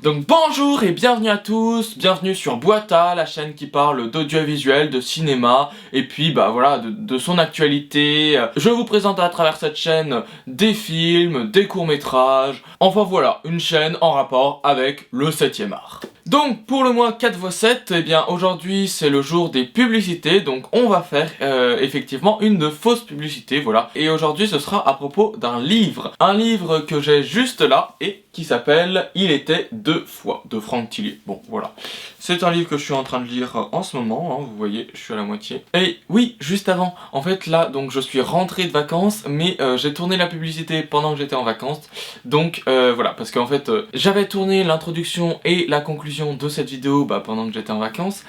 Donc bonjour et bienvenue à tous, bienvenue sur Boita, la chaîne qui parle d'audiovisuel, de cinéma, et puis bah voilà, de son actualité. Je vous présente à travers cette chaîne des films, des courts-métrages, enfin voilà, une chaîne en rapport avec le 7e art. Donc pour le mois 4x7, eh bien aujourd'hui c'est le jour des publicités, donc on va faire effectivement une de fausses publicités, voilà. Et aujourd'hui ce sera à propos d'un livre que j'ai juste là et qui s'appelle Il était deux fois de Franck Tillier. Bon voilà, c'est un livre que je suis en train de lire en ce moment, hein, vous voyez, je suis à la moitié. Et oui, juste avant, en fait là, donc je suis rentré de vacances, mais j'ai tourné la publicité pendant que j'étais en vacances, donc voilà, parce qu'en fait j'avais tourné l'introduction et la conclusion de cette vidéo pendant que j'étais en vacances,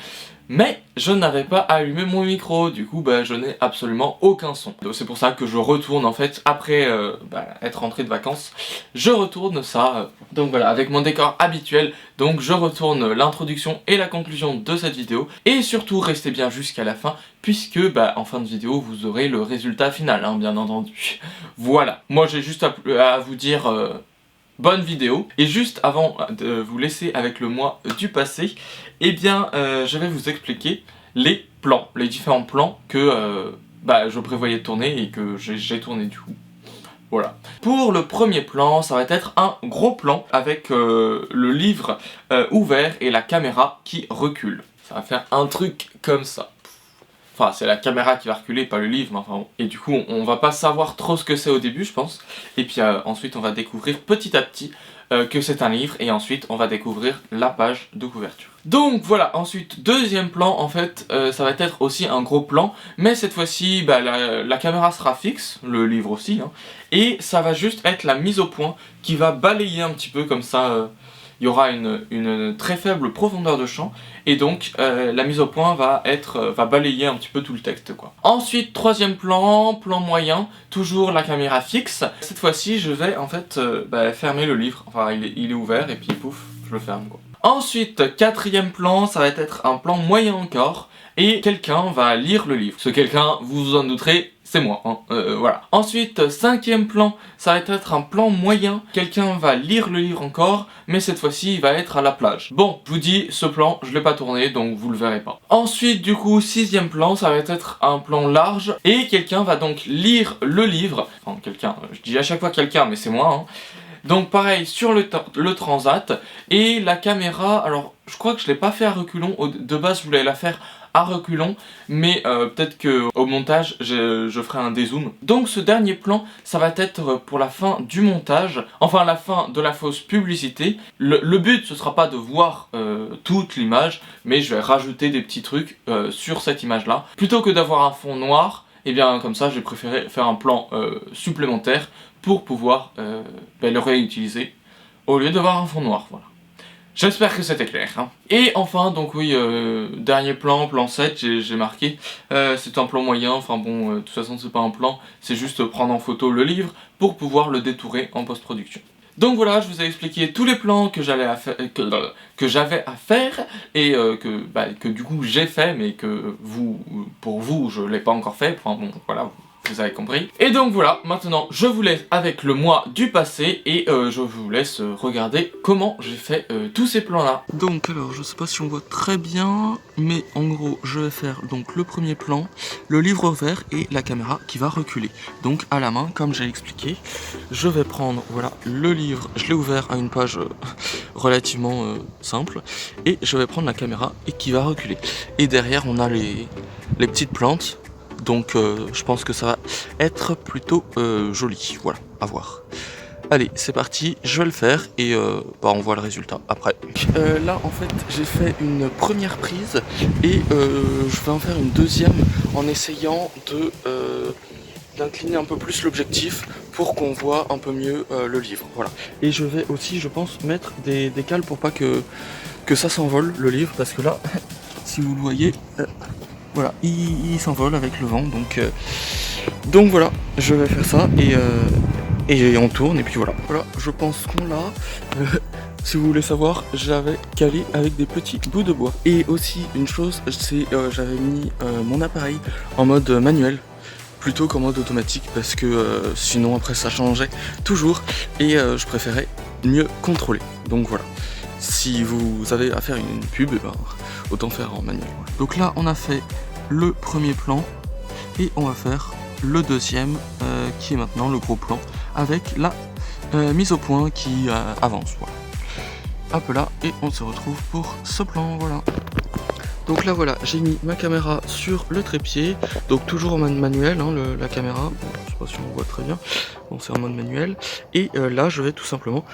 mais je n'avais pas allumé mon micro, du coup je n'ai absolument aucun son. C'est pour ça que je retourne en fait, après être rentré de vacances, je retourne ça, donc voilà, avec mon décor habituel, donc je retourne l'introduction et la conclusion de cette vidéo, et surtout restez bien jusqu'à la fin, puisque en fin de vidéo vous aurez le résultat final, hein, bien entendu. Voilà, moi j'ai juste à vous dire... bonne vidéo. Et juste avant de vous laisser avec le mois du passé, eh bien je vais vous expliquer les plans, les différents plans que je prévoyais de tourner et que j'ai tourné du coup. Voilà. Pour le premier plan, ça va être un gros plan avec le livre ouvert et la caméra qui recule. Ça va faire un truc comme ça. Enfin, c'est la caméra qui va reculer, pas le livre, mais enfin bon. Et du coup, on va pas savoir trop ce que c'est au début, je pense. Et puis ensuite, on va découvrir petit à petit que c'est un livre. Et ensuite, on va découvrir la page de couverture. Donc voilà, ensuite, deuxième plan, en fait, ça va être aussi un gros plan. Mais cette fois-ci, la caméra sera fixe, le livre aussi. Hein, et ça va juste être la mise au point qui va balayer un petit peu comme ça... il y aura une très faible profondeur de champ, et donc la mise au point va balayer un petit peu tout le texte, quoi. Ensuite, troisième plan, plan moyen, toujours la caméra fixe. Cette fois-ci, je vais en fait fermer le livre, enfin il est ouvert, et puis pouf, je le ferme, quoi. Ensuite, quatrième plan, ça va être un plan moyen encore, et quelqu'un va lire le livre. Ce quelqu'un, vous vous en douterez, c'est moi, hein. Voilà. Ensuite, cinquième plan, ça va être un plan moyen. Quelqu'un va lire le livre encore, mais cette fois-ci, il va être à la plage. Bon, je vous dis, ce plan, je l'ai pas tourné, donc vous le verrez pas. Ensuite, du coup, sixième plan, ça va être un plan large, et quelqu'un va donc lire le livre. Enfin, quelqu'un, je dis à chaque fois quelqu'un, mais c'est moi, hein. Donc pareil, sur le transat, et la caméra, alors je crois que je l'ai pas fait à reculons, de base je voulais la faire à reculons, mais peut-être que au montage je ferai un dézoom. Donc ce dernier plan, ça va être pour la fin du montage, enfin la fin de la fausse publicité. Le but ce sera pas de voir toute l'image, mais je vais rajouter des petits trucs sur cette image là. Plutôt que d'avoir un fond noir, et bien comme ça j'ai préféré faire un plan supplémentaire pour pouvoir le réutiliser au lieu d'avoir un fond noir, voilà. J'espère que c'était clair, hein. Et enfin, donc oui, dernier plan, plan 7, j'ai marqué, c'est un plan moyen, enfin bon, de toute façon c'est pas un plan, c'est juste prendre en photo le livre pour pouvoir le détourer en post-production. Donc voilà, je vous ai expliqué tous les plans que j'avais à faire et que du coup j'ai fait, mais que pour vous, je l'ai pas encore fait, enfin bon, voilà. Vous avez compris. Et donc voilà, maintenant je vous laisse avec le mois du passé et je vous laisse regarder comment j'ai fait tous ces plans là. Donc alors je sais pas si on voit très bien, mais en gros je vais faire donc le premier plan, le livre ouvert et la caméra qui va reculer. Donc à la main, comme j'ai expliqué, je vais prendre voilà le livre, je l'ai ouvert à une page relativement simple, et je vais prendre la caméra et qui va reculer. Et derrière on a les petites plantes. Donc je pense que ça va être plutôt joli, voilà, à voir. Allez, c'est parti, je vais le faire et on voit le résultat après. Là en fait j'ai fait une première prise et je vais en faire une deuxième en essayant d'incliner un peu plus l'objectif pour qu'on voit un peu mieux le livre, voilà. Et je vais aussi, je pense, mettre des cales pour pas que ça s'envole le livre, parce que là, si vous le voyez... voilà, il s'envole avec le vent, donc voilà, je vais faire ça et on tourne et puis voilà. Voilà, je pense qu'on l'a. Si vous voulez savoir, j'avais calé avec des petits bouts de bois. Et aussi une chose, c'est j'avais mis mon appareil en mode manuel plutôt qu'en mode automatique, parce que sinon après ça changeait toujours et je préférais mieux contrôler. Donc voilà. si vous avez à faire une pub, et ben, autant faire en manuel. Voilà. Donc là on a fait le premier plan et on va faire le deuxième qui est maintenant le gros plan avec la mise au point qui avance. Voilà. Hop là, et on se retrouve pour ce plan, voilà. Donc là voilà, j'ai mis ma caméra sur le trépied, donc toujours en mode manuel, hein, la caméra, bon, je sais pas si on voit très bien, bon c'est en mode manuel, et là je vais tout simplement,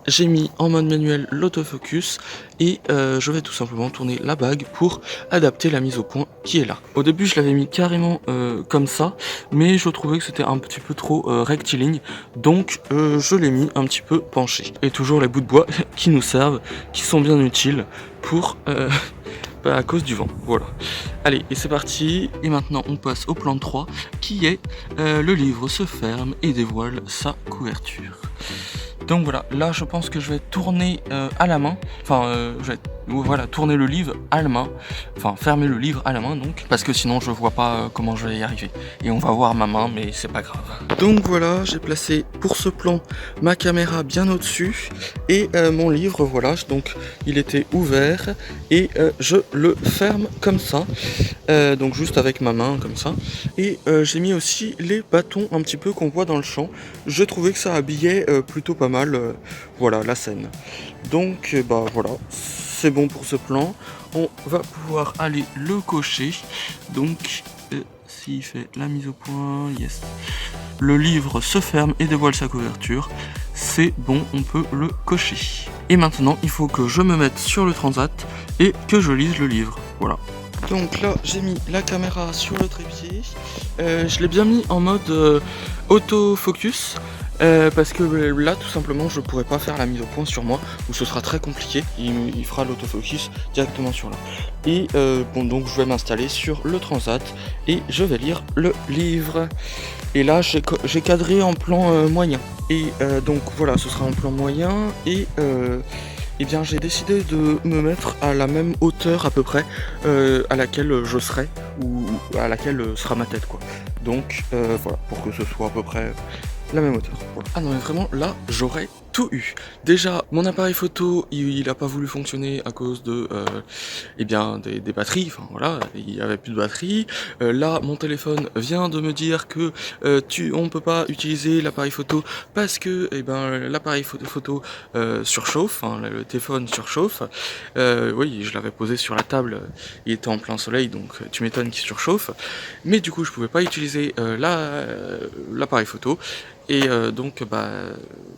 j'ai mis en mode manuel l'autofocus, et je vais tout simplement tourner la bague pour adapter la mise au point qui est là. Au début je l'avais mis carrément comme ça, mais je trouvais que c'était un petit peu trop rectiligne, donc je l'ai mis un petit peu penché. Et toujours les bouts de bois qui nous servent, qui sont bien utiles pour... à cause du vent, voilà. Allez, et c'est parti. Et maintenant on passe au plan 3 qui est le livre se ferme et dévoile sa couverture. Donc voilà, là je pense que je vais tourner à la main, enfin je vais voilà, tourner le livre à la main, enfin fermer le livre à la main donc, parce que sinon je vois pas comment je vais y arriver. Et on va voir ma main, mais c'est pas grave. Donc voilà, j'ai placé pour ce plan ma caméra bien au-dessus et mon livre, voilà, donc il était ouvert et je le ferme comme ça, donc juste avec ma main comme ça. Et j'ai mis aussi les bâtons un petit peu qu'on voit dans le champ. Je trouvais que ça habillait plutôt pas mal voilà, la scène. Donc bah voilà, c'est bon pour ce plan. On va pouvoir aller le cocher. Donc s'il fait la mise au point, yes. Le livre se ferme et dévoile sa couverture. C'est bon, on peut le cocher. Et maintenant, il faut que je me mette sur le transat et que je lise le livre. Voilà. Donc là, j'ai mis la caméra sur le trépied. Je l'ai bien mis en mode autofocus. Parce que là tout simplement je pourrais pas faire la mise au point sur moi ou ce sera très compliqué, il fera l'autofocus directement sur là. Et bon donc je vais m'installer sur le transat et je vais lire le livre. Et là j'ai cadré en plan moyen. Et donc voilà, ce sera en plan moyen et eh bien j'ai décidé de me mettre à la même hauteur à peu près à laquelle je serai ou à laquelle sera ma tête quoi. Donc voilà, pour que ce soit à peu près la même hauteur. Voilà. Ah non mais vraiment là j'aurais tout eu. Déjà mon appareil photo il a pas voulu fonctionner à cause de eh bien des batteries, enfin voilà, il y avait plus de batterie. Là mon téléphone vient de me dire que on peut pas utiliser l'appareil photo parce que eh ben l'appareil photo surchauffe, hein, le téléphone surchauffe. Oui, je l'avais posé sur la table, il était en plein soleil donc tu m'étonnes qu'il surchauffe. Mais du coup je pouvais pas utiliser l'appareil photo. Et donc bah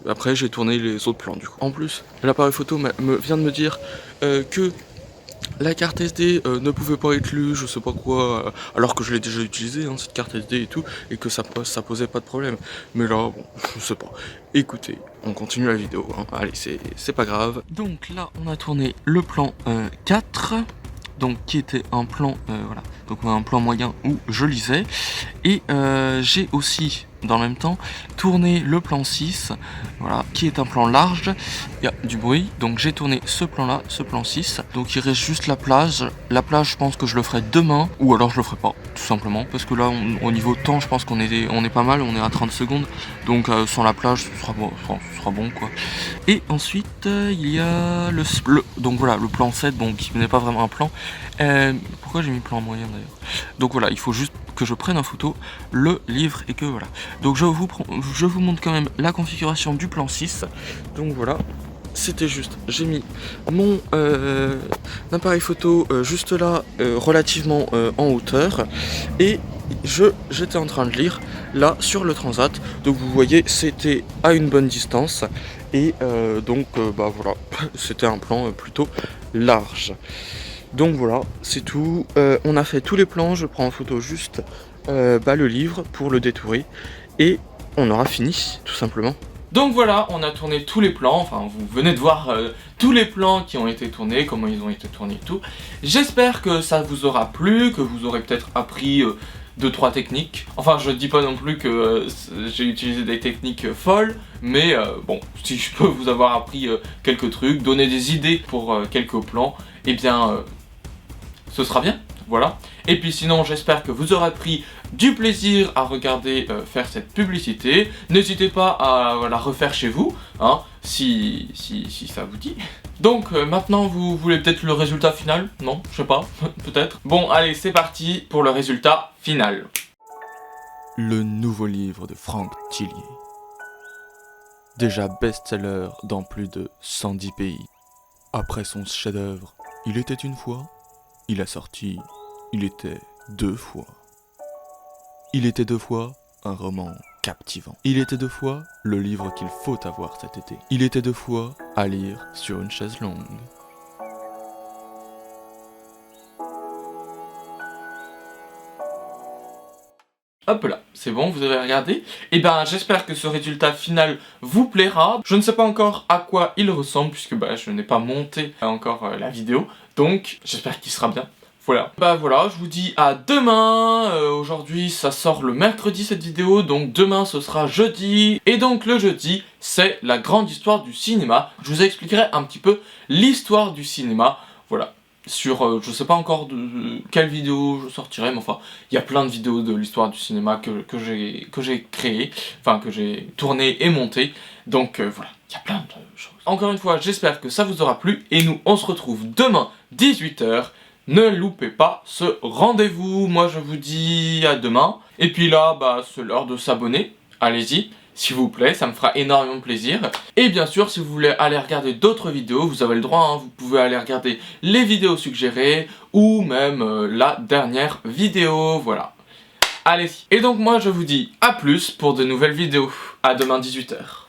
après j'ai tourné les autres plans du coup. En plus l'appareil photo vient de me dire que la carte SD ne pouvait pas être lue, je sais pas quoi, alors que je l'ai déjà utilisé hein, cette carte SD et tout, et que ça posait pas de problème. Mais là bon, je sais pas. Écoutez, on continue la vidéo, hein. Allez c'est pas grave. Donc là on a tourné le plan 4. Donc qui était un plan voilà, donc un plan moyen où je lisais et j'ai aussi dans le même temps tourné le plan 6 voilà, qui est un plan large, il y a du bruit donc j'ai tourné ce plan là, ce plan 6, donc il reste juste la plage je pense que je le ferai demain ou alors je le ferai pas tout simplement parce que là au niveau temps je pense qu'on est pas mal, on est à 30 secondes donc sans la plage ce sera bon quoi. Et ensuite il y a donc voilà le plan 7 donc qui n'est pas vraiment un plan. Pourquoi j'ai mis plan moyen d'ailleurs? Donc voilà, il faut juste que je prenne en photo le livre et que voilà. Donc je vous montre quand même la configuration du plan 6. Donc voilà, c'était juste, j'ai mis mon appareil photo juste là, relativement en hauteur. Et j'étais en train de lire là sur le transat. Donc vous voyez, c'était à une bonne distance. Et donc bah voilà, c'était un plan plutôt large. Donc voilà, c'est tout. On a fait tous les plans, je prends en photo juste le livre pour le détourer. Et on aura fini, tout simplement. Donc voilà, on a tourné tous les plans, enfin vous venez de voir tous les plans qui ont été tournés, comment ils ont été tournés et tout. J'espère que ça vous aura plu, que vous aurez peut-être appris 2-3 techniques. Enfin je dis pas non plus que j'ai utilisé des techniques folles, mais bon, si je peux vous avoir appris quelques trucs, donner des idées pour quelques plans, eh bien ce sera bien, voilà. Et puis sinon j'espère que vous aurez pris du plaisir à regarder faire cette publicité. N'hésitez pas à la refaire chez vous, hein. si ça vous dit. Donc maintenant vous voulez peut-être le résultat final? Non, je sais pas, peut-être. Bon allez, c'est parti pour le résultat final. Le nouveau livre de Franck Thillier. Déjà best-seller dans plus de 110 pays. Après son chef-d'œuvre Il était une fois, il a sorti Il était deux fois. Il était deux fois un roman captivant. Il était deux fois le livre qu'il faut avoir cet été. Il était deux fois à lire sur une chaise longue. Hop là, c'est bon, vous avez regardé. Et ben j'espère que ce résultat final vous plaira. Je ne sais pas encore à quoi il ressemble puisque je n'ai pas monté encore la vidéo. Donc j'espère qu'il sera bien. Voilà. Bah voilà, je vous dis à demain. Aujourd'hui ça sort le mercredi cette vidéo, donc demain ce sera jeudi. Et donc le jeudi, c'est la grande histoire du cinéma. Je vous expliquerai un petit peu l'histoire du cinéma. Voilà. Sur, je sais pas encore de quelle vidéo je sortirai, mais enfin, il y a plein de vidéos de l'histoire du cinéma que j'ai créé, enfin que j'ai tourné et monté. Donc voilà, il y a plein de choses. Encore une fois, j'espère que ça vous aura plu et nous on se retrouve demain 18 h. Ne loupez pas ce rendez-vous. Moi je vous dis à demain. Et puis là, c'est l'heure de s'abonner. Allez-y, s'il vous plaît, ça me fera énormément plaisir. Et bien sûr, si vous voulez aller regarder d'autres vidéos, vous avez le droit, hein, vous pouvez aller regarder les vidéos suggérées ou même la dernière vidéo, voilà. Allez-y. Et donc moi je vous dis à plus pour de nouvelles vidéos. À demain 18 h.